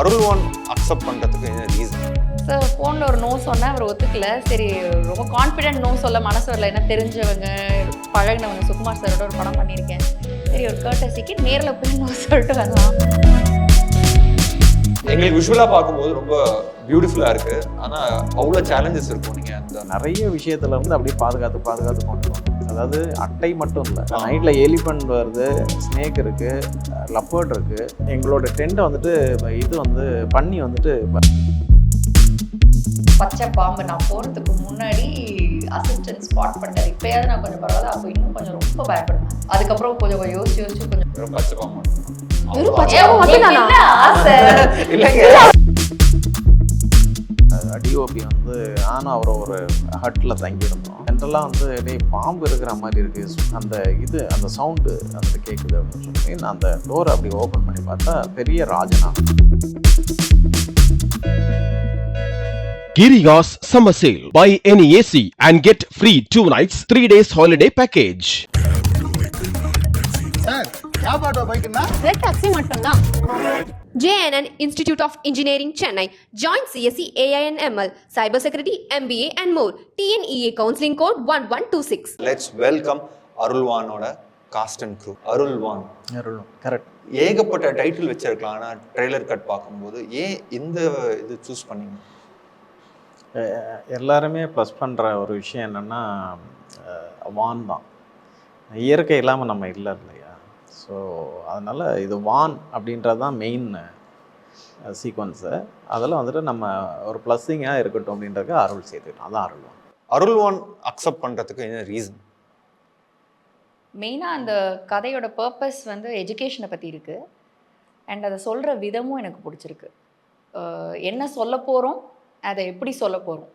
அருள்வான் accept பண்ணுறதுக்கு என்ன reason? Sir ஃபோனில் ஒரு நோ சொன்னேன், அவர் ஒத்துக்கல. சரி, ரொம்ப கான்ஃபிடென்ட் நோ சொல்ல மனசு வரல. என்ன தெரிஞ்சவங்க பழகினவங்க, சுகுமார் சாரோட ஒரு படம் பண்ணியிருக்கேன். சரி, ஒரு கர்ட்டசிக்கு நேரில் போய் நோ சொல்லிட்டு வரலாம். எங்களுக்கு விஷுவலாக பார்க்கும்போது ரொம்ப பியூட்டிஃபுல்லாக இருக்குது. ஆனால் அவ்வளோ சேலஞ்சஸ் இருக்கும். நீங்கள் அந்த நிறைய விஷயத்துல வந்து அப்படியே பாதுகாத்து கொண்டு போகணும். அதாவது அட்டை மட்டும் இல்லை, நைட்டில் எலிஃபண்ட் வருது, ஸ்னேக் இருக்குது, லப்பர்ட் இருக்குது. எங்களோட டென்ட்டை வந்துட்டு இது வந்து பண்ணி வந்துட்டு பச்சை பாம்பு நான் போகிறதுக்கு முன்னாடி அசிஸ்டன்ட் ஸ்பாட் பண்ணிட்டார். இப்போயாவது நான் கொஞ்சம் பரவாயில்ல, அப்போ இன்னும் கொஞ்சம் ரொம்ப பயப்படுவேன். அதுக்கப்புறம் கொஞ்சம் யோசிச்சு கொஞ்சம் வெறும் பச்சை பாம்பு ஆசை இல்லைங்க. டிஓபி வந்து நானும் அவரை ஒரு ஹட்டில் தங்கியிருந்தோம். ஜென்ரலாக வந்து டே பாம்பு இருக்கிற மாதிரி இருக்குது, அந்த சவுண்டு அந்த கேட்குது அப்படின்னு சொல்லி நான் அந்த டோரை அப்படி ஓப்பன் பண்ணி பார்த்தா பெரிய ராஜனா. Giriga's Summer Sale. Buy any AC and get free 2 nights, 3 days holiday package. Sir யாபாட்டோ பைக்குன்னா ரெட் டாக்ஸி மட்டும்தான். JNN Institute of Engineering Chennai. Join CSE AINML, Cyber Security, MBA and more. TNEA Counseling Code 1126. Let's welcome அருள்வானோட cast and crew. அருள்வான் correct. ஏகப்பட்ட title வச்சிருக்கலாம். ஆனால் trailer cut பார்க்கும்போது ஏன் இந்த இது சூஸ் பண்ணீங்க? எல்லாருமே ப்ளஸ் பண்ணுற ஒரு விஷயம் என்னென்னா வான் தான். இயற்கை இல்லாமல் நம்ம இல்லை இல்லையா? ஸோ அதனால் இது வான் அப்படின்றது தான் மெயின் சீக்வன்ஸு. அதில் வந்துட்டு நம்ம ஒரு ப்ளஸ்ஸிங்காக இருக்கட்டும் அப்படின்றதுக்கு அருள் சேர்த்துக்கிட்டோம். அதான் அருள்வான். அருள்வான் அக்செப்ட் பண்ணுறதுக்கு என்ன ரீசன்? மெயினாக அந்த கதையோட பர்பஸ் வந்து எஜுகேஷனை பற்றி இருக்குது. அண்ட் அதை சொல்கிற விதமும் எனக்கு பிடிச்சிருக்கு. என்ன சொல்ல போகிறோம், அதை எப்படி சொல்ல போகிறோம்.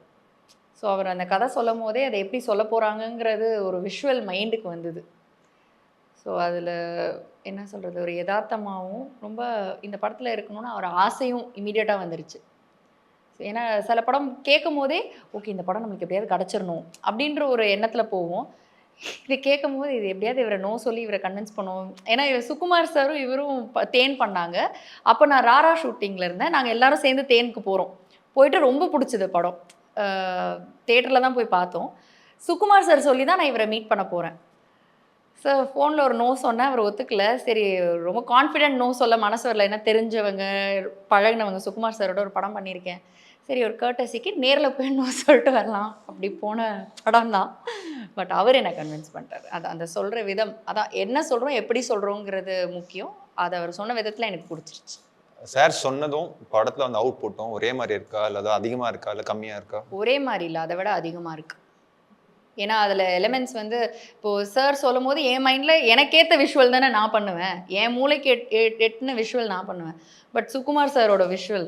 ஸோ அவர் அந்த கதை சொல்லும் போதே அதை எப்படி சொல்ல போகிறாங்கங்கிறது ஒரு விஷுவல் மைண்டுக்கு வந்தது. ஸோ அதில் என்ன சொல்கிறது, ஒரு யதார்த்தமாகவும் ரொம்ப இந்த படத்தில் இருக்கணும்னு ஒரு ஆசையும் இமீடியட்டாக வந்துருச்சு. ஏன்னா சில படம் கேட்கும் போதே ஓகே இந்த படம் நம்மளுக்கு எப்படியாவது கிடச்சிடணும் அப்படின்ற ஒரு எண்ணத்தில் போவோம். இது கேட்கும் போது இது எப்படியாவது இவரை நோ சொல்லி இவரை கன்வின்ஸ் பண்ணுவோம். ஏன்னா சுகுமார் சாரும் இவரும் தேன் பண்ணாங்க. அப்போ நான் ராரா ஷூட்டிங்கில் இருந்தேன். நாங்கள் எல்லாரும் சேர்ந்து தேனுக்கு போகிறோம். போயிட்டு ரொம்ப பிடிச்சது படம். தேட்டரில் தான் போய் பார்த்தோம். சுகுமார் சார் சொல்லி தான் நான் இவரை மீட் பண்ண போகிறேன். சார் ஃபோனில் ஒரு நோ சொன்னேன், அவர் ஒத்துக்கல. சரி, ரொம்ப கான்ஃபிடென்ட் நோ சொல்ல மனசு வரல. என்ன தெரிஞ்சவங்க பழகினவங்க, சுகுமார் சாரோட ஒரு படம் பண்ணியிருக்கேன். சரி, ஒரு கர்ட்டசிக்கு நேரில் போய் நோ சொல்லிட்டு வரலாம் அப்படி போன படம் தான். பட் அவர் என்னை கன்வின்ஸ் பண்ணிட்டார். அந்த சொல்கிற விதம், அதான் என்ன சொல்கிறோம் எப்படி சொல்கிறோங்கிறது முக்கியம். அதை அவர் சொன்ன விதத்தில் எனக்கு பிடிச்சிருச்சு. சார் சொன்னதும் படத்தில் வந்து அவுட் புட்டும் ஒரே மாதிரி இருக்கா, இல்லை அது அதிகமாக இருக்கா, இல்லை கம்மியாக இருக்கா? ஒரே மாதிரி இல்லை, அதை விட அதிகமாக இருக்குது. ஏன்னா அதில் எலிமெண்ட்ஸ் வந்து இப்போது சார் சொல்லும் போது என் மைண்டில் எனக்கேற்ற விஷுவல் தானே நான் பண்ணுவேன். என் மூளைக்கு எட்டுன விஷுவல் நான் பண்ணுவேன். பட் சுகுமார் சாரோட விஷுவல்,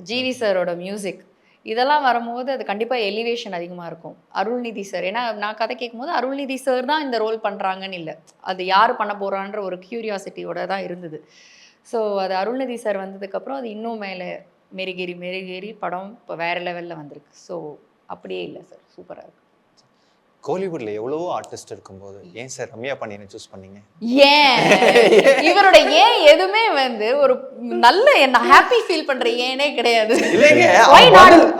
ஜிவி சாரோட மியூசிக், இதெல்லாம் வரும்போது அது கண்டிப்பாக எலிவேஷன் அதிகமாக இருக்கும். அருள்நிதி சார், ஏன்னா நான் கதை கேட்கும்போது அருள்நிதி சார் தான் இந்த ரோல் பண்ணுறாங்கன்னு இல்லை, அது யார் பண்ண போகிறான்ற ஒரு க்யூரியாசிட்டியோட தான் இருந்தது. ஸோ அது அருள்நிதி சார் வந்ததுக்கப்புறம் அது இன்னும் மேலே மெருகேறி படம் இப்போ வேறு லெவலில் வந்திருக்கு. ஸோ அப்படியே இல்லை சார், சூப்பராக இருக்குது. கோலிவுட்ல எவ்வளவோ ஆர்டிஸ்ட் இருக்கும்போது ஏன் சார் ரம்யா பாண்டியனை சூஸ் பண்ணீங்க? ஏன் இவரோட ஏன் எதுவுமே வந்து ஒரு நல்ல என்ன ஹாப்பி ஃபீல் பண்ற ஏனே கிடையாது. இல்லைங்க,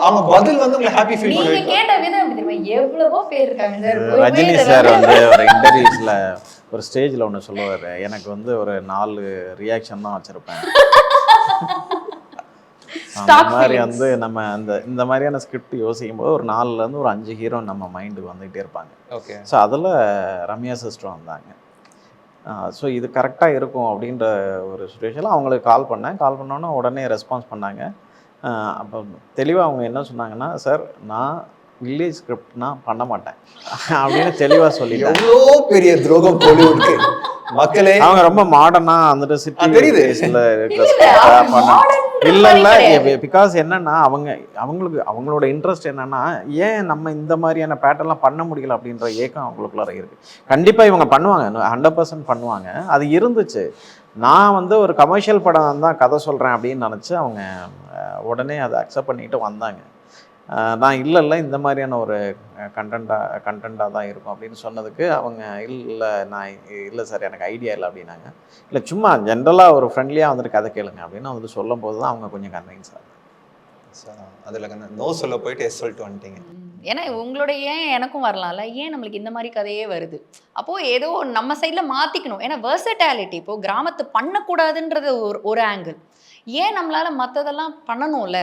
அவங்க பதில் வந்து உங்களுக்கு ஹாப்பி ஃபீல் பண்ணுவீங்க. நீங்க கேட்ட விதம் எப்படி தெரியுமா, எவ்வளவோ பேர் இருக்காங்க சார். ரஜினி சார் வந்து ஒரு இன்டர்வியூஸ்ல ஒரு ஸ்டேஜில் ஒன்று சொல்லுவார், எனக்கு வந்து ஒரு 4 ரியாக்ஷன் தான் வச்சுருப்பேன். அந்த மாதிரி வந்து நம்ம இந்த மாதிரியான ஸ்கிரிப்ட் யோசிக்கும் போது ஒரு 4லேருந்து ஒரு 5 ஹீரோ நம்ம மைண்டுக்கு வந்துகிட்டே இருப்பாங்க. ஓகே. ஸோ அதில் ரம்யா சிஸ்டர் வந்தாங்க. ஸோ இது கரெக்டாக இருக்கும் அப்படின்ற ஒரு சுச்சுவேஷனில் அவங்களுக்கு கால் பண்ணோன்னா உடனே ரெஸ்பான்ஸ் பண்ணாங்க. அப்போ தெளிவாக அவங்க என்ன சொன்னாங்கன்னா, சார் நான் வில்லேஜ் ஸ்கிரிப்ட்னா பண்ண மாட்டேன் அப்படின்னு தெளிவாக சொல்லிட்டாங்க. எவ்வளோ பெரிய துரோகம் கோலிவுட்க்கு மக்களே. அவங்க ரொம்ப மாடர்னாக வந்துட்டு சிட்டி தெரியுது இல்லை பிகாஸ் என்னன்னா அவங்களோட இன்ட்ரெஸ்ட் என்னன்னா, ஏன் நம்ம இந்த மாதிரியான பேட்டர்லாம் பண்ண முடியல அப்படின்ற ஏக்கம் அவங்களுக்குள்ளார இருக்கு. கண்டிப்பாக இவங்க பண்ணுவாங்க, 100% பண்ணுவாங்க. அது இருந்துச்சு. நான் வந்து ஒரு கமர்ஷியல் படம் தான் கதை சொல்கிறேன் அப்படின்னு நினச்சி அவங்க உடனே அதை அக்செப்ட் பண்ணிக்கிட்டு வந்தாங்க. நான் இல்லை இந்த மாதிரியான ஒரு கண்டென்ட்டாக தான் இருக்கும் அப்படின்னு சொன்னதுக்கு அவங்க இல்லை சார் எனக்கு ஐடியா இல்லை அப்படின்னாங்க. இல்லை சும்மா ஜென்ரலாக ஒரு ஃப்ரெண்ட்லியாக வந்துட்டு கதை கேளுங்க அப்படின்னு வந்துட்டு சொல்லும் போது தான் அவங்க கொஞ்சம் கன்வின்ஸ் ஆகும். அதில் நோ சொல்ல போயிட்டு எஸ் சொல்லிட்டு வந்துட்டீங்க. ஏன்னா உங்களோட ஏன் எனக்கும் வரலாம்ல, ஏன் நம்மளுக்கு இந்த மாதிரி கதையே வருது? அப்போது ஏதோ நம்ம சைடில் மாற்றிக்கணும். ஏன்னா வெர்சட்டாலிட்டி இப்போது கிராமத்து பண்ணக்கூடாதுன்றது ஒரு ஆங்கிள், ஏன் நம்மளால் மற்றதெல்லாம் பண்ணணும்ல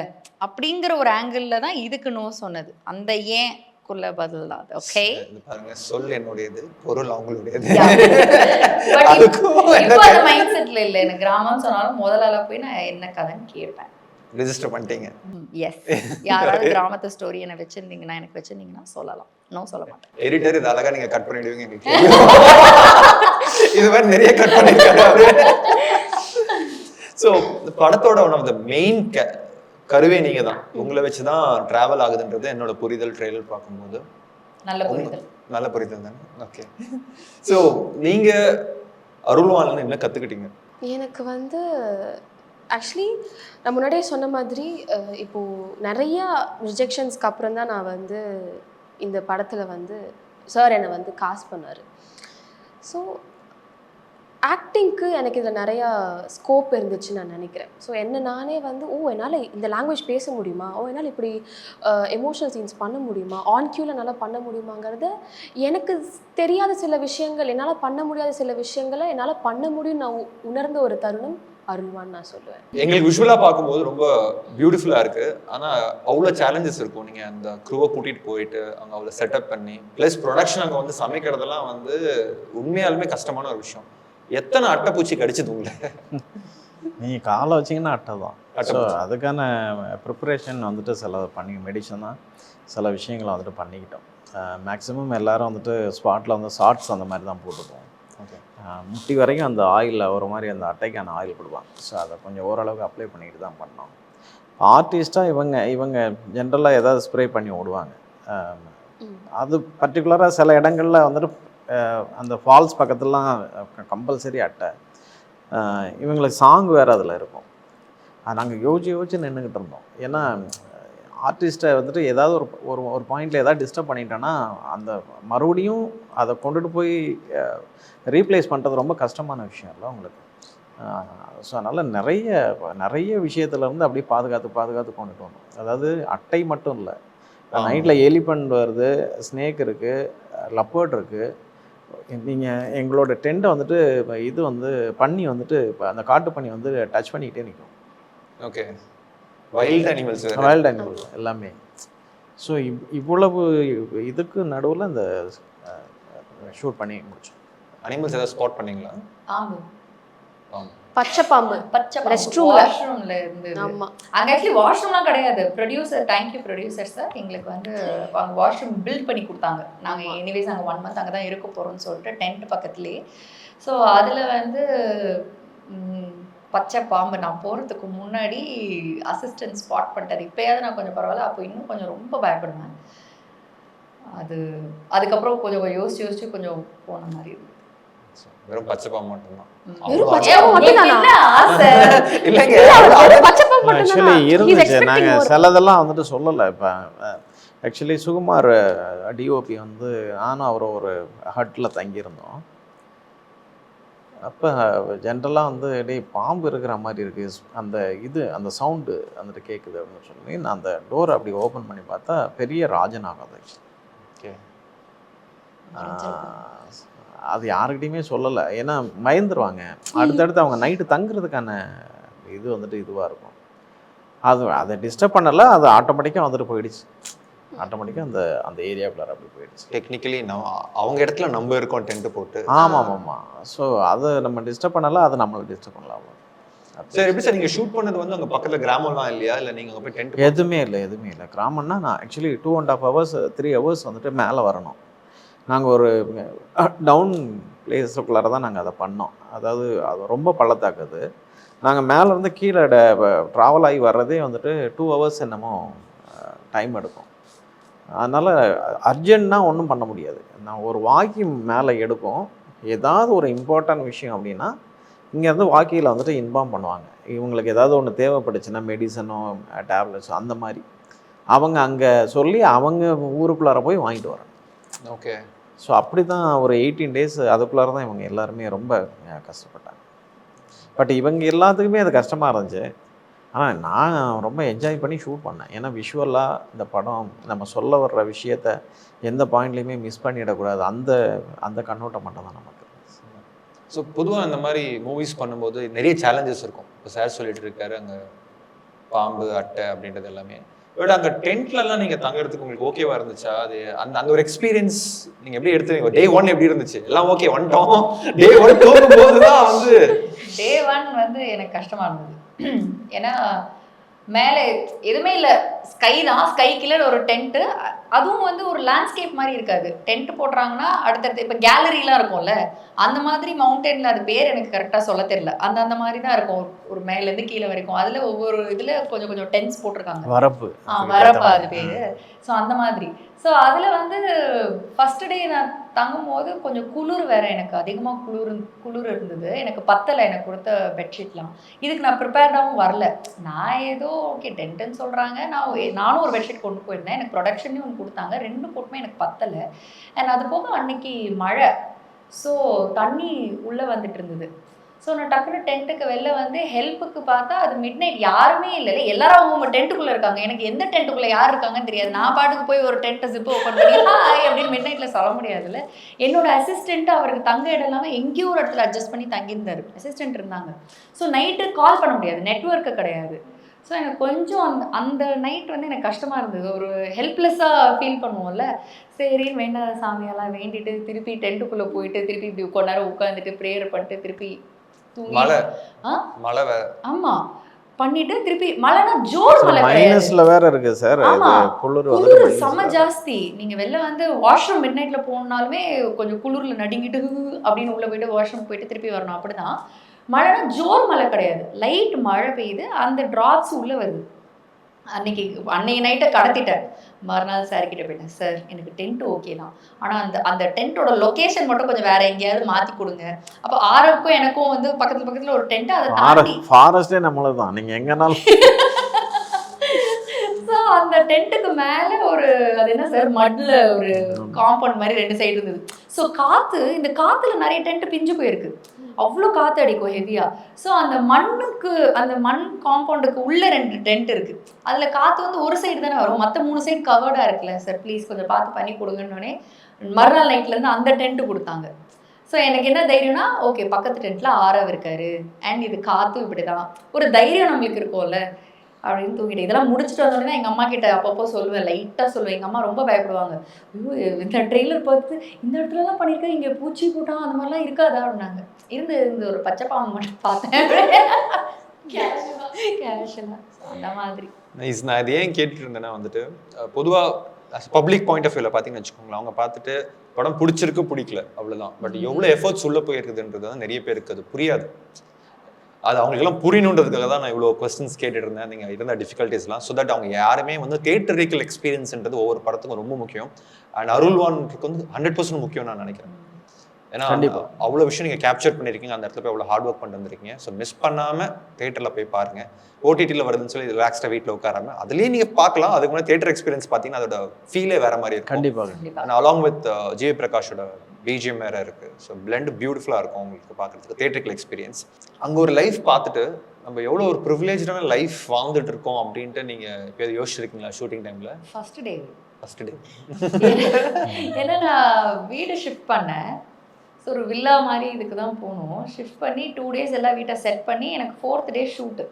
அப்படிங்கிற ஒரு ஆங்கிளில் தான் இதுக்கு நோ சொன்னது. அந்த ஏன் குள்ள பதில் தான். ஓகே பாருங்க, சொல் என்னுடையது, பொருள் அவங்களுடையது. இப்போ அந்த மைண்ட் செட்டில் இல்லை. எனக்கு கிராமம்னு சொன்னாலும் முதலால போய் நான் என்ன கதைன்னு கேட்பேன். ரெஜிஸ்டர் பண்ணிட்டீங்க. எஸ், யாராவது கிராமத்து ஸ்டோரி என்ன எனக்கு வச்சிருந்தீங்கன்னா சொல்லலாம். நோ சொல்ல மாட்டேன். எடிட்டர் இது அழகா நீங்க கட் பண்ணிடுவீங்க எனக்கு. இது மாதிரி நிறைய கட் பண்ணிருக்காங்க. ஸோ படத்தோட ஒன் ஆஃப் த மெயின் கருவே நீங்க தான். உங்களை வச்சுதான் டிராவல் ஆகுதுன்றது என்னோட புரிதல். ட்ரெய்லர் பார்க்கும்போது நல்ல புரிதல் தானே. ஓகே, ஸோ நீங்க அருள்வாள்னு என்ன கத்துக்கிட்டீங்க? எனக்கு வந்து ஆக்சுவலி நான் முன்னாடியே சொன்ன மாதிரி இப்போது நிறையா ரிஜெக்ஷன்ஸ்க்கு அப்புறம் தான் நான் வந்து இந்த படத்தில் வந்து சார் என்னை வந்து காஸ்ட் பண்ணார். ஸோ ஆக்டிங்க்கு எனக்கு இதில் நிறையா ஸ்கோப் இருந்துச்சுன்னு நான் நினைக்கிறேன். ஸோ என்ன நானே வந்து என்னால் இந்த லாங்குவேஜ் பேச முடியுமா, என்னால் இப்படி எமோஷனல் சீன்ஸ் பண்ண முடியுமா, ஆன் கியூவில் என்னால் பண்ண முடியுமாங்கிறத, எனக்கு தெரியாத சில விஷயங்கள், என்னால் பண்ண முடியாத சில விஷயங்களை என்னால் பண்ண முடியும்னு நான் உணர்ந்த ஒரு தருணம் அருள்வான்னு நான் சொல்லுவேன். எங்களுக்கு விஷுவலாக பார்க்கும்போது ரொம்ப பியூட்டிஃபுல்லாக இருக்குது. ஆனால் அவ்வளோ சேலஞ்சஸ் இருக்கும். நீங்கள் அந்த க்ரூவை கூட்டிகிட்டு போயிட்டு அங்கே அவ்வளோ செட்டப் பண்ணி ப்ளஸ் ப்ரொடக்ஷன் அங்கே வந்து சமைக்கிறதெல்லாம் வந்து உண்மையாலுமே கஷ்டமான ஒரு விஷயம். எத்தனை அட்டைப்பூச்சி கடிச்சது உங்களை? நீங்கள் காலை வச்சிங்கன்னா அட்டை தான். ஸோ அதுக்கான ப்ரிப்பரேஷன் வந்துட்டு சில மெடிசன் தான் சில விஷயங்களை வந்துட்டு பண்ணிக்கிட்டோம். மேக்ஸிமம் எல்லோரும் வந்துட்டு ஸ்பாட்டில் வந்து ஷார்ட்ஸ் அந்த மாதிரி தான் போட்டுப்போம். முட்டி வரைக்கும் அந்த ஆயில் ஒரு மாதிரி அந்த அட்டைக்கான ஆயில் கொடுப்பாங்க. ஸோ அதை கொஞ்சம் ஓரளவுக்கு அப்ளை பண்ணிக்கிட்டு தான் பண்ணோம். ஆர்டிஸ்ட்டாக இவங்க ஜென்ரலாக ஏதாவது ஸ்ப்ரே பண்ணி விடுவாங்க. அது பர்டிகுலராக சில இடங்களில் வந்துட்டு அந்த ஃபால்ஸ் பக்கத்துலாம் கம்பல்சரி அட்டை. இவங்களுக்கு சாங் வேறு அதில் இருக்கும். நாங்கள் யோசிச்சு நின்றுக்கிட்டு இருந்தோம். ஏன்னா ஆர்டிஸ்ட்டை வந்துட்டு ஏதாவது ஒரு பாயிண்டில் ஏதாவது டிஸ்டர்ப் பண்ணிட்டோன்னா அந்த மறுபடியும் அதை கொண்டுட்டு போய் ரீப்ளேஸ் பண்ணுறது ரொம்ப கஷ்டமான விஷயம் இல்லை உங்களுக்கு. ஸோ அதனால் நிறைய விஷயத்துலேருந்து அப்படியே பாதுகாத்து கொண்டுட்டு வரணும். அதாவது அட்டை மட்டும் இல்லை, நைட்டில் எலிபண்ட் வருது, ஸ்னேக் இருக்குது, லப்பர்ட் இருக்குது. நீங்கள் எங்களோட டென்ட்டை வந்துட்டு இது வந்து பண்ணி வந்துட்டு இப்போ அந்த காட்டு பண்ணி வந்து டச் பண்ணிக்கிட்டே நிற்கும். ஓகே, வைல்ட் அனிமல்ஸ் எல்லாமே. ஸோ இவ்வளவு இதுக்கு நடுவில் இந்த ஷூட் பண்ணி முடிச்சோம். அனிமல்ஸ் ஏதாவது ஸ்பாட் பண்ணீங்களா? பச்சை பாம்பு வாஷ்ரூம்ல இருந்து. ஆமா, அங்க ஆக்சுவலி வாஷ்ரூம்லாம் கிடையாது. ப்ரொடியூசர், தேங்க்யூ ப்ரொடியூசர் சார், எங்களுக்கு வந்து அங்கே வாஷ்ரூம் பில்ட் பண்ணி கொடுத்தாங்க. நாங்கள் எனிவேஸ் அங்கே 1 month அங்கே தான் இருக்க போகிறோம்னு சொல்லிட்டு டென்ட் பக்கத்துலேயே. ஸோ அதில் வந்து பச்சை பாம்பு நான் போகிறதுக்கு முன்னாடி அசிஸ்டன்ட் ஸ்பாட் பண்ணிட்டார். இப்போயாவது நான் கொஞ்சம் பரவாயில்ல, அப்போ இன்னும் கொஞ்சம் ரொம்ப பயப்படுவேன். அதுக்கப்புறம் கொஞ்சம் யோசிச்சு கொஞ்சம் போன மாதிரி இருந்தது. வெறும் பச்சை பாம்பு மட்டும்தான். ஆக்சுவலி இருந்துச்சு, நாங்கள் சிலதெல்லாம் வந்துட்டு சொல்லலை. இப்போ ஆக்சுவலி சுகுமார் டிஓபி வந்து நானும் அவரை ஒரு ஹட்டில் தங்கியிருந்தோம். அப்போ ஜென்ரலாக வந்து பாம்பு இருக்கிற மாதிரி இருக்குது, அந்த சவுண்டு வந்துட்டு கேட்குது அப்படின்னு சொல்லி நான் அந்த டோரை அப்படி ஓப்பன் பண்ணி பார்த்தா பெரிய ராஜநாகம். ஓகே, அது யாருக்கிட்டையுமே சொல்லலை, ஏன்னா பயந்துருவாங்க. அடுத்தடுத்து அவங்க நைட்டு தங்குறதுக்கான இது வந்துட்டு இதுவாக இருக்கும். அதை டிஸ்டர்ப் பண்ணலை, அது ஆட்டோமேட்டிக்காக வந்துட்டு போயிடுச்சு. ஆட்டோமேட்டிக்காக அந்த ஏரியாக்குள்ளார அப்படி போயிடுச்சு. டெக்னிக்கலி அவங்க இடத்துல நம்ம இருக்கோம் டென்ட் போட்டு. ஆமாம். ஸோ அதை நம்ம டிஸ்டர்ப் பண்ணலாம், அதை நம்மளை டிஸ்டர்ப் பண்ணலாம். சார் எப்படி சார் நீங்கள் ஷூட் பண்ணது வந்து அங்கே பக்கத்தில் கிராமம்லாம் இல்லையா, இல்லை நீங்கள் அங்கே போய் டென்ட்? எதுவுமே இல்லை. கிராமம்னா நான் ஆக்சுவலி 2.5 hours 3 hours வந்துட்டு மேலே வரணும். நாங்கள் ஒரு டவுன் பிளேஸுக்குள்ளார தான் நாங்கள் அதை பண்ணோம். அதாவது அது ரொம்ப பள்ளத்தாக்குது. நாங்கள் மேலேருந்து கீழே ட்ராவல் ஆகி வர்றதே வந்துட்டு 2 hours என்னமோ டைம் எடுக்கும். அதனால் அர்ஜென்ட்னா ஒன்றும் பண்ண முடியாது. நான் ஒரு வாக்கி மேலே எடுப்போம். ஏதாவது ஒரு இம்பார்ட்டன்ட் விஷயம் அப்படின்னா இங்கேருந்து வாக்கியில் வந்துட்டு இன்ஃபார்ம் பண்ணுவாங்க. இவங்களுக்கு ஏதாவது ஒன்று தேவைப்பட்டுச்சுன்னா மெடிசனோ டேப்லெட்ஸோ அந்த மாதிரி. அவங்க அங்கே சொல்லி அவங்க ஊருக்குள்ளார போய் வாங்கிட்டு வரணும். ஓகே. ஸோ அப்படி தான் ஒரு 18 days அதுக்குள்ளார தான் இவங்க எல்லாருமே ரொம்ப கஷ்டப்பட்டாங்க. பட் இவங்க எல்லாத்துக்குமே அது கஷ்டமாக இருந்துச்சு. ஆனால் நான் ரொம்ப என்ஜாய் பண்ணி ஷூட் பண்ணேன். ஏன்னா விஷுவலாக இந்த படம் நம்ம சொல்ல வர்ற விஷயத்த எந்த பாயிண்ட்லேயுமே மிஸ் பண்ணிடக்கூடாது, அந்த அந்த கண்ணோட்டம் மட்டும் தான் நமக்கு. ஸோ பொதுவாக அந்த மாதிரி மூவிஸ் பண்ணும்போது நிறைய சேலஞ்சஸ் இருக்கும். இப்போ சார் சொல்லிட்டு இருக்காரு அங்கே பாம்பு அட்டை அப்படின்றது எல்லாமே. பட் அங்கே டென்ட்லலாம் நீங்கள் தங்குறதுக்கு உங்களுக்கு ஓகேவா இருந்துச்சா? அது அந்த அந்த ஒரு எக்ஸ்பீரியன்ஸ் நீங்கள் எப்படி எடுத்துவீங்க? டே 1 எப்படி இருந்துச்சு? எல்லாம் ஓகே வந்துட்டோம், டே 1 தூங்கும்போது தான் வந்து டே 1 வந்து எனக்கு கஷ்டமா இருந்தது. ஏன்னா மேலே எதுவுமே இல்லை, ஸ்கை தான், ஸ்கை கீழே ஒரு டென்ட்டு, அதுவும் வந்து ஒரு லேண்ட்ஸ்கேப் மாதிரி இருக்காது. டென்ட் போடுறாங்கன்னா அடுத்தடுத்து இப்போ கேலரிலாம் இருக்கும்ல, அந்த மாதிரி மவுண்டெயினில் அது பேர் எனக்கு கரெக்டாக சொல்ல தெரியல, அந்த அந்த மாதிரி தான் இருக்கும். ஒரு மேலேருந்து கீழே வரைக்கும் அதில் ஒவ்வொரு இதில் கொஞ்சம் கொஞ்சம் டென்ட்ஸ் போட்டிருக்காங்க. வரப்பு வரப்பா அது பேர். ஸோ அந்த மாதிரி. ஸோ அதில் வந்து ஃபஸ்ட்டு டே நான் தங்கும்போது கொஞ்சம் குளிர் வேறு, எனக்கு அதிகமாக குளிர் இருந்தது. எனக்கு பத்தலை எனக்கு கொடுத்த பெட்ஷீட்லாம். இதுக்கு நான் ப்ரிப்பேர்டாகவும் வரல. நான் ஏதோ ஓகே டென்ட்டுன்னு சொல்கிறாங்க, நானும் ஒரு பெட்ஷீட் கொண்டு போயிருந்தேன். எனக்கு ப்ரொடக்ஷன்லேயும் ஒன்று கொடுத்தாங்க, 2 போட்டுமே எனக்கு பத்தலை. அண்ட் அது போக அன்னைக்கு மழை, ஸோ தண்ணி உள்ளே வந்துட்டு இருந்தது. ஸோ நான் டக்குன்னு டென்ட்டுக்கு வெளில வந்து ஹெல்ப்புக்கு பார்த்தா அது மிட் நைட், யாருமே இல்லை. எல்லாரும் அவங்க டென்ட்டுக்குள்ளே இருக்காங்க. எனக்கு எந்த டென்ட்டுக்குள்ளே யார் இருக்காங்கன்னு தெரியாது. நான் பாட்டுக்கு போய் ஒரு டென்ட்டை ஜிப்பு ஓப்பன் பண்ணி அப்படின்னு மிட் நைட்டில் சொல்ல முடியாதுல்ல. என்னோட அசிஸ்டண்ட்டு அவருக்கு தங்க இடம் இல்லாமல் எங்கேயோ ஒரு இடத்துல அட்ஜஸ்ட் பண்ணி தங்கியிருந்தார், அசிஸ்டண்ட் இருந்தாங்க. ஸோ நைட்டு கால் பண்ண முடியாது, நெட்வொர்க்கு கிடையாது. ஸோ எனக்கு கொஞ்சம் அந்த நைட் வந்து எனக்கு கஷ்டமாக இருந்தது. ஒரு ஹெல்ப்லெஸ்ஸாக ஃபீல் பண்ணுவோம்ல. சரின்னு வேண்டாத சாமியெல்லாம் வேண்டிட்டு திருப்பி டென்ட்டுக்குள்ளே போயிட்டு திருப்பி இப்படி கொஞ்ச நேரம் உட்காந்துட்டு ப்ரேயர் பண்ணிட்டு திருப்பி மழை ஆமா பண்ணிட்டு திருப்பி மழைனா ஜோர் மழை, மைனஸ்ல வேற இருக்கு சார். குளிர் செம்ம ஜாஸ்தி. நீங்க வெளில வந்து வாஷ்ரூம் மிட் நைட்ல போனாலுமே கொஞ்சம் குளிர்ல நடுங்கிட்டு அப்படின்னு உள்ள போயிட்டு வாஷ்ரூம் போயிட்டு திருப்பி வரணும். அப்படிதான். மழைனா ஜோர் மழை கிடையாது, லைட் மழை பெய்யுது, அந்த டிராப்ஸ் உள்ள வருது. அன்னைக்கு நைட்டை கடத்திட்டேன். மறுநாள் சார் கிட்ட போயிட்டேன், சார் எனக்கு டென்ட் ஓகே தான், ஆனால் அந்த டென்ட்டோட லொக்கேஷன் மட்டும் கொஞ்சம் வேற எங்கேயாவது மாற்றி கொடுங்க. அப்போ ஆரவுக்கும் எனக்கும் வந்து பக்கத்தில் ஒரு டென்ட், அதை தாண்டி ஃபாரஸ்டே நம்மளது தான், நீங்கள் எங்கேனாலும். ஸோ அந்த டென்ட்டுக்கு மேலே ஒரு அது என்ன சார் மட்ல ஒரு காம்பவுண்ட் மாதிரி 2 சைடு இருந்தது. ஸோ இந்த காற்றுல நிறைய டென்ட் பிஞ்சு போயிருக்கு, அவ்வளோ காற்று அடிக்கும் ஹெவியாக. ஸோ அந்த மண் காம்பவுண்டுக்கு உள்ளே 2 டென்ட் இருக்குது. அதில் காற்று வந்து ஒரு சைடு தானே வரும், மற்ற 3 சைடு கவர்டாக இருக்குல்ல. சார் ப்ளீஸ் கொஞ்சம் பார்த்து பண்ணி கொடுங்கன்னொடனே மறுநாள் நைட்லேருந்து அந்த டென்ட்டு கொடுத்தாங்க. ஸோ எனக்கு என்ன தைரியம்னா, ஓகே பக்கத்து டென்ட்டில் ஆரவ் இருக்காரு அண்ட் இது காற்று இப்படி தான், ஒரு தைரியம் நம்மளுக்கு இருக்கும்ல அப்படின்னு தூங்கிட்டு. இதெல்லாம் முடிச்சுட்டு வந்தோடனே எங்கள் அம்மா கிட்ட அப்பப்போ சொல்லுவேன், லைட்டாக சொல்லுவேன். எங்கள் அம்மா ரொம்ப பயப்படுவாங்க, ஐயோ இந்த ட்ரெய்லர் பார்த்து இந்த இடத்துலலாம் பண்ணியிருக்கேன், இங்கே பூச்சி போட்டான் அந்த மாதிரிலாம் இருக்காதா அப்படின்னாங்க. இருந்து ஒரு பச்சை பாவம் மட்டும் பார்த்தேன் கேஷுவலாக அந்த மாதிரி. நான் இது ஏன் கேட்டுட்டு இருந்தேன்னா வந்துட்டு பொதுவாக பப்ளிக் பாயிண்ட் ஆஃப் வியூவில் பார்த்தீங்கன்னு வச்சுக்கோங்களேன், அவங்க பார்த்துட்டு படம் பிடிச்சிருக்கு பிடிக்கல அவ்வளோதான். பட் எவ்வளோ எஃபர்ட்ஸ் உள்ளே போயிருக்குதுன்றது தான் நிறைய பேருக்கு அது புரியாது. அது அவங்களுக்கெல்லாம் புரியணுன்றதுக்காக தான் நான் இவ்வளோ கொஸ்டின்ஸ் கேட்டுட்டு இருந்தேன், நீங்கள் இருந்த டிஃபிகல்ட்டிஸ்லாம். ஸோ தட் அவங்க யாருமே வந்து தியேட்டரிக்கல் எக்ஸ்பீரியன்ஸ்ன்றது ஒவ்வொரு படத்துக்கும் ரொம்ப முக்கியம். அண்ட் அருள்வான்க்கு வந்து 100% முக்கியம் நான் நினைக்கிறேன். ஏன்னா அவ்வளோ விஷயம் நீங்கள் கேப்சர் பண்ணியிருக்கீங்க, அந்த இடத்துல போய் அவ்வளோ ஹார்ட் ஒர்க் பண்ணிட்டு வந்திருக்கீங்க. ஸோ மிஸ் பண்ணாமல் தேட்டரில் போய் பாருங்க. ஓடிடியில் வருதுன்னு சொல்லி ரிலாக்ஸ்டாக வீட்டில் உட்காராம அதுலேயே நீங்கள் பார்க்கலாம். அதுக்கு முன்னாடி தேட்டர் எக்ஸ்பீரியன்ஸ் பார்த்தீங்கன்னா அதோட ஃபீலே வேற மாதிரி இருக்கும். கண்டிப்பாக. அண்ட் அலாங் வித் ஜே பிரகாஷோட பிஜிஎம் வேற இருக்கு. ஸோ பிளெண்ட் பியூட்டிஃபுல்லாக இருக்கும் உங்களுக்கு பார்க்குறதுக்கு தேட்டரிக்கல் எக்ஸ்பீரியன்ஸ். அங்கே ஒரு லைஃப் பார்த்துட்டு நம்ம எவ்வளோ ஒரு ப்ரிவிலேஜான லைஃப் வாழ்ந்துட்டு இருக்கோம் அப்படின்ட்டு நீங்கள் இப்போ யோசிச்சிருக்கீங்களா ஷூட்டிங் டைமில்? ஃபர்ஸ்ட் டே ஏன்னா நான் வீடு ஷிஃப்ட் பண்ணேன். ஸோ ஒரு வில்லா மாதிரி இதுக்கு தான் போகணும். ஷிஃப்ட் பண்ணி 2 days எல்லாம் வீட்டை செட் பண்ணி எனக்கு 4th day shoot.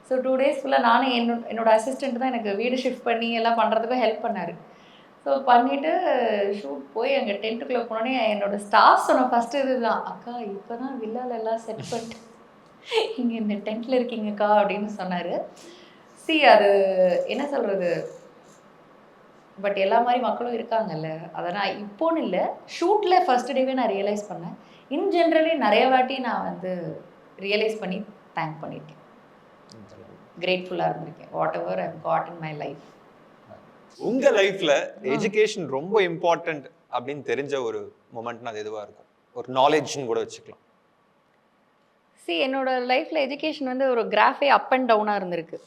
So 2 days ஃபுல்லாக நானும் என்னோட அசிஸ்டண்ட் தான் எனக்கு வீடு ஷிஃப்ட் பண்ணி எல்லாம் பண்ணுறதுக்கும் ஹெல்ப் பண்ணார். ஸோ பண்ணிவிட்டு ஷூட் போய் அங்கே டென்ட்டுக்குள்ளே போனோடனே என்னோடய ஸ்டாஃப் சொன்ன ஃபஸ்ட்டு இது தான், அக்கா இப்போ தான் வில்லால எல்லாம் செட் பண்ணிட்டு இங்கே இந்த டென்ட்டில் இருக்கீங்கக்கா அப்படின்னு சொன்னார். அது என்ன சொல்கிறது, பட் எல்லா மாதிரி மக்களும் இருக்காங்கல்ல. அதை நான் இப்போன்னு இல்லை, ஷூட்டில் ஃபர்ஸ்ட் டேவே நான் ரியலைஸ் பண்ணேன். இன் ஜென்ரலி நிறைய வாட்டி நான் வந்து ரியலைஸ் பண்ணி தேங்க் பண்ணியிருக்கேன், கிரேட்ஃபுல்லாக இருந்திருக்கேன் what ever I got in my life. உங்க லைஃப்ல எஜுகேஷன் ரொம்ப இம்பார்ட்டன்ட் அப்படின்னு தெரிஞ்ச ஒரு மொமெண்ட்னா அது எதுவா இருக்கும்? ஒரு நாலேஜ்னு கூட வச்சுக்கலாம். என்னோட லைஃப்பில் எஜுகேஷன் வந்து ஒரு கிராஃபே அப் அண்ட் டவுனாக இருந்திருக்கு.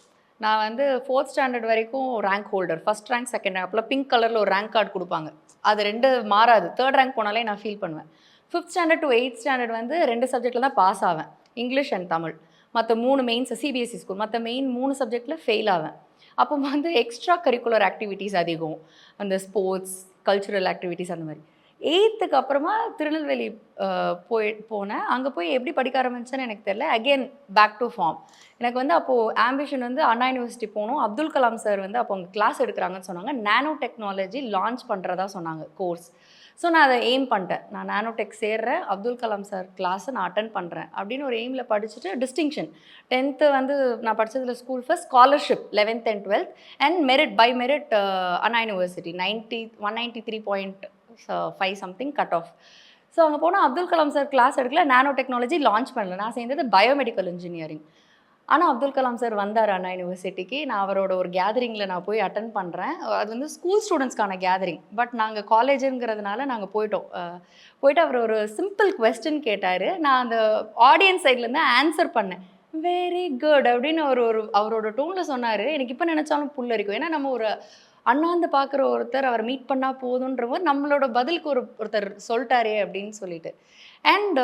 நான் வந்து 4th ஸ்டாண்டர்ட் வரைக்கும் rank holder, first rank, second rank. அப்போலாம் பிங்க் கலரில் ஒரு ரேங்க் கார்டு கொடுப்பாங்க. அது 2 மாறாது. 3rd ரேங்க் போனாலே நான் ஃபீல் பண்ணுவேன். 5th standard to 8th standard வந்து 2 சப்ஜெக்டில் தான் பாஸ் ஆவேன், இங்கிலீஷ் அண்ட் தமிழ். மற்ற 3 மெயின்ஸ் சிபிஎஸ்சி ஸ்கூல், மற்ற மெயின் 3 சப்ஜெக்டில் ஃபெயில் ஆவேன். அப்போ வந்து எக்ஸ்ட்ரா கரிக்குலர் ஆக்டிவிட்டீஸ் அதிகம், அந்த ஸ்போர்ட்ஸ், கல்ச்சுரல் ஆக்டிவிட்டீஸ் அந்த மாதிரி. 8th அப்புறமா திருநெல்வேலி போனேன். அங்கே போய் எப்படி படிக்க ஆரம்பிச்சேன்னு எனக்கு தெரியல. Again back to form. எனக்கு வந்து அப்போது ஆம்பிஷன் வந்து அண்ணா யூனிவர்சிட்டி போகணும். அப்துல் கலாம் சார் வந்து அப்போ அவங்க கிளாஸ் எடுக்கிறாங்கன்னு சொன்னாங்க. நானோ டெக்னாலஜி லான்ச் பண்ணுறதா சொன்னாங்க கோர்ஸ். ஸோ நான் அதை எய்ம் பண்ணிட்டேன். நான் நானோடெக் சேர்றேன், அப்துல் கலாம் சார் கிளாஸை நான் அட்டன் பண்ணுறேன் அப்படின்னு ஒரு எய்மில் படிச்சுட்டு டிஸ்டிங்ஷன் 10th வந்து நான் படித்ததில் school first, scholarship 11th and 12th and merit by merit Anna University 193.5 something cut off. So அங்கே போனால் அப்துல் கலாம் சார் கிளாஸ் எடுக்கல, நானோ டெக்னாலஜி லான்ச் பண்ணல. நான் சேர்ந்தது பயோமெடிக்கல் இன்ஜினியரிங். ஆனால் அப்துல் கலாம் சார் வந்தார் அண்ணா யூனிவர்சிட்டிக்கு. நான் அவரோட ஒரு கேதரிங்கில் நான் போய் அட்டன் பண்ணுறேன். அது வந்து ஸ்கூல் ஸ்டூடெண்ட்ஸ்க்கான கேதரிங். பட் நாங்கள் காலேஜுங்கிறதுனால நாங்கள் போயிட்டு அவர் ஒரு சிம்பிள் கொஸ்டின் கேட்டார். நான் அந்த ஆடியன்ஸ் சைட்லேருந்து ஆன்சர் பண்ணேன். வெரி குட் அப்படின்னு அவரோட டோனில் சொன்னார். எனக்கு இப்போ நினச்சாலும் புல்லரிக்கும். ஏன்னா நம்ம ஒரு அண்ணாந்து பார்க்குற ஒருத்தர் அவர் மீட் பண்ணால் போதுன்றவர் நம்மளோட பதிலுக்கு ஒருத்தர் சொல்லிட்டாரே அப்படின்னு சொல்லிட்டு. அண்ட்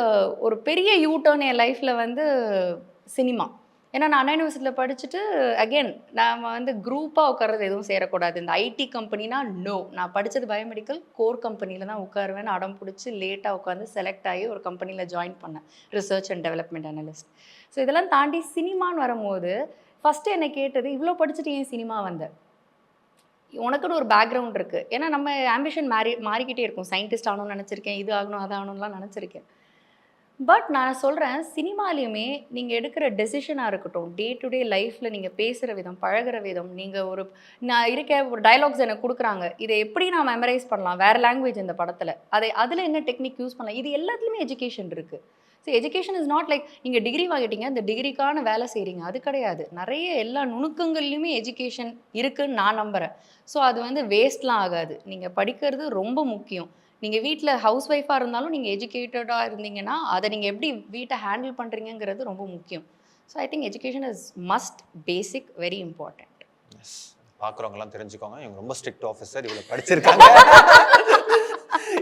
ஒரு பெரிய யூடர்ன் என் லைஃப்பில் வந்து சினிமா. ஏன்னா நான் அண்ணா யூனிவர்சிட்டியில் படிச்சுட்டு அகெயின் நம்ம வந்து குரூப்பாக உட்கார்றது எதுவும் சேரக்கூடாது. இந்த ஐடி கம்பெனினா நோ. நான் படித்தது பயோமெடிக்கல், கோர் கம்பெனியில் தான் உட்காருவேன். அடம் பிடிச்சி லேட்டாக உட்காந்து செலக்ட் ஆகி ஒரு கம்பெனியில் ஜாயின் பண்ணேன், research and development analyst. So இதெல்லாம் தாண்டி சினிமான்னு வரும்போது ஃபஸ்ட்டு என்னை கேட்டது, இவ்வளோ படிச்சுட்டு ஏன் சினிமா வந்த? உனக்குன்னு ஒரு பேக்ரவுண்ட் இருக்குது. ஏன்னா நம்ம ஆம்பிஷன் மாறிக்கிட்டே இருக்கும். சயின்டிஸ்ட் ஆகணும்னு நினச்சிருக்கேன், இது ஆகணும் அது ஆகணும்லாம் நினச்சிருக்கேன். பட் நான் சொல்கிறேன், சினிமாலையுமே நீங்கள் எடுக்கிற டெசிஷனாக இருக்கட்டும், டே டு டே லைஃப்பில் நீங்கள் பேசுகிற விதம், பழகிற விதம், நீங்கள் ஒரு டயலாக்ஸ் எனக்கு கொடுக்குறாங்க, இதை எப்படி நான் மெமரைஸ் பண்ணலாம், வேறு லாங்குவேஜ் இந்த படத்தில், அதில் என்ன டெக்னிக் யூஸ் பண்ணலாம், இது எல்லாத்துலேயுமே எஜுகேஷன் இருக்குது. So education is not like நீங்கள் டிகிரி வாங்கிட்டீங்க, இந்த டிகிரிக்கான வேலை செய்கிறீங்க, அது கிடையாது. நிறைய எல்லா நுணுக்கங்கள்லையுமே எஜுகேஷன் இருக்குதுன்னு நான் நம்புகிறேன். ஸோ அது வந்து வேஸ்ட்லாம் ஆகாது. நீங்கள் படிக்கிறது ரொம்ப முக்கியம். நீங்கள் வீட்டில் ஹவுஸ் ஒய்ஃபாக இருந்தாலும் நீங்கள் எஜுகேட்டடாக இருந்தீங்கன்னா அதை நீங்கள் எப்படி வீட்டை ஹேண்டில் பண்ணுறீங்கிறது ரொம்ப முக்கியம். So I think education is must, basic, very important. Yes, பார்க்குறவங்கலாம் தெரிஞ்சுக்கோங்க, இவங்க ரொம்ப ஸ்ட்ரிக்ட் ஆஃபீஸர், இவ்வளோ படிச்சிருக்காங்க.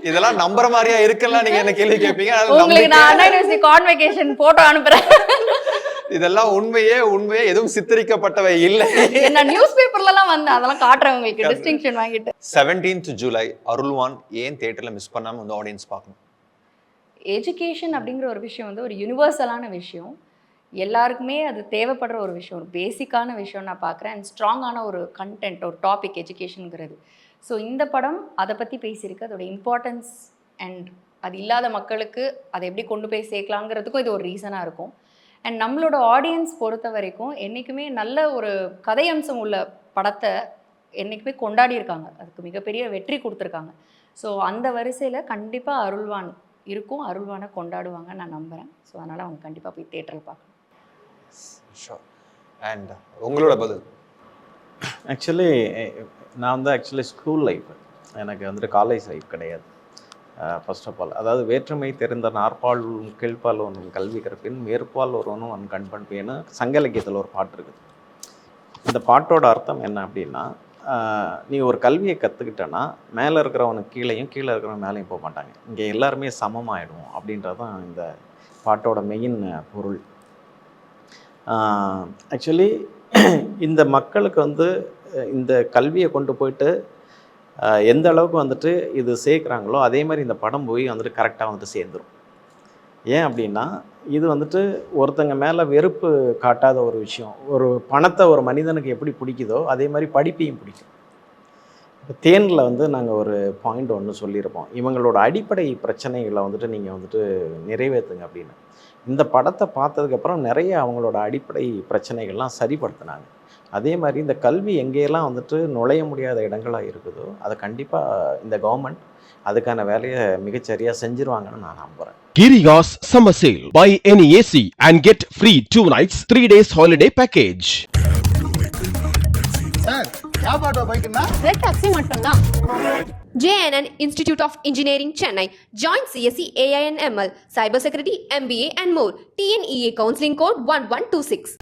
இதெல்லாம் நம்புற மாதிரியா இருக்குல்லாம் நீங்க என்ன கேள்வி கேட்பீங்க. உங்களுக்கு நான் அண்ணா யூனிவர்சிட்டி கான்வெகேஷன் போட்டோ அனுப்புறேன். இதெல்லாம் உண்மையே எதுவும் சித்தரிக்கப்பட்டவை இல்லை. என்ன நியூஸ் பேப்பர்லாம் வந்து அதெல்லாம் காட்டுறேன் உங்களுக்கு, டிஸ்டிங்ஷன் வாங்கிட்டு. 17th ஜூலை அருள்வான் ஏன் தியேட்டர்ல மிஸ் பண்ணாம வந்து ஆடியன்ஸ் பார்க்கணும்? எஜுகேஷன் அப்படிங்கிற ஒரு விஷயம் வந்து ஒரு யூனிவர்சலான விஷயம், எல்லாருக்குமே அது தேவைப்படுற ஒரு விஷயம், ஒரு பேசிக்கான விஷயம் நான் பார்க்குறேன். அண்ட் ஸ்ட்ராங்கான ஒரு கண்டென்ட், ஒரு டாபிக் எஜுகேஷனுங்கிறது. ஸோ இந்த படம் அதை பற்றி பேசியிருக்கு, அதோட இம்பார்ட்டன்ஸ் அண்ட் அது இல்லாத மக்களுக்கு அதை எப்படி கொண்டு போய் சேர்க்கலாங்கிறதுக்கும் இது ஒரு ரீசனாக இருக்கும். அண்ட் நம்மளோட ஆடியன்ஸ் பொறுத்த வரைக்கும் என்றைக்குமே நல்ல ஒரு கதை அம்சம் உள்ள படத்தை என்றைக்குமே கொண்டாடி இருக்காங்க, அதுக்கு மிகப்பெரிய வெற்றி கொடுத்துருக்காங்க. ஸோ அந்த வரிசையில் கண்டிப்பாக அருள்வான் இருக்கும், அருள்வானை கொண்டாடுவாங்க நான் நம்புகிறேன். ஸோ அதனால் அவங்க கண்டிப்பாக போய் தியேட்டரில் பார்க்கணும். ஷோர். அண்ட் உங்களோட பதில்? ஆக்சுவலி நான் வந்து ஸ்கூல் லைஃப், எனக்கு வந்துட்டு காலேஜ் லைஃப் கிடையாது. ஃபர்ஸ்ட் ஆஃப் ஆல், அதாவது வேற்றுமை தெரிந்த நாற்பால் கீழ்ப்பால் ஒன்று கல்வி கற்பின் மேற்பால் ஒருவனும் ஒன் கண்பண்பேன்னு சங்க இலக்கியத்தில் ஒரு பாட்டு இருக்குது. இந்த பாட்டோட அர்த்தம் என்ன அப்படின்னா, நீ ஒரு கல்வியை கற்றுக்கிட்டேன்னா மேலே இருக்கிறவனுக்கு கீழேயும் கீழே இருக்கிறவன் மேலேயும் போக மாட்டாங்க, இங்கே எல்லாருமே சமமாயிடும் அப்படின்றது தான் இந்த பாட்டோட மெயின் பொருள். ஆக்சுவலி இந்த மக்களுக்கு வந்து இந்த கல்வியை கொண்டு போயிட்டு எந்த அளவுக்கு வந்துட்டு இது சேர்க்குறாங்களோ அதே மாதிரி இந்த படம் போய் வந்துட்டு கரெக்டாக வந்துட்டு சேர்ந்துடும். ஏன் அப்படின்னா, இது வந்துட்டு ஒருத்தங்க மேலே வெறுப்பு காட்டாத ஒரு விஷயம். ஒரு பணத்தை ஒரு மனிதனுக்கு எப்படி பிடிக்குதோ அதே மாதிரி படிப்பையும் பிடிக்கும். இப்போ தேனில் வந்து நாங்கள் ஒரு பாயிண்ட் ஒன்று சொல்லியிருப்போம், இவங்களோட அடிப்படை பிரச்சனைகளை வந்துட்டு நீங்கள் வந்துட்டு நிறைவேற்றுங்க அப்படின்னு. இந்த படத்தை பார்த்ததுக்கப்புறம் நிறைய அவங்களோட அடிப்படை பிரச்சனைகள்லாம் சரிப்படுத்தினாங்க. அதே மாதிரி இந்த கல்வி எங்கேயெல்லாம் வந்துட்டு நுழைய முடியாத இடங்களாக இருக்குதோ அதை கண்டிப்பாக இந்த கவர்மெண்ட் அதுக்கான வேலையை மிகச்சரியாக செஞ்சிருவாங்கன்னு நான் நம்புகிறேன். Giriga's summer sale. Buy any AC and get free 2 nights 3 days holiday package. Sir யாபாட்டோ பைக்குன்னா ரெட் டாக்ஸி மட்டும்தான். JNN Institute of Engineering Chennai. Join CSE AINML, Cybersecurity, MBA and more. TNEA counseling code 1126.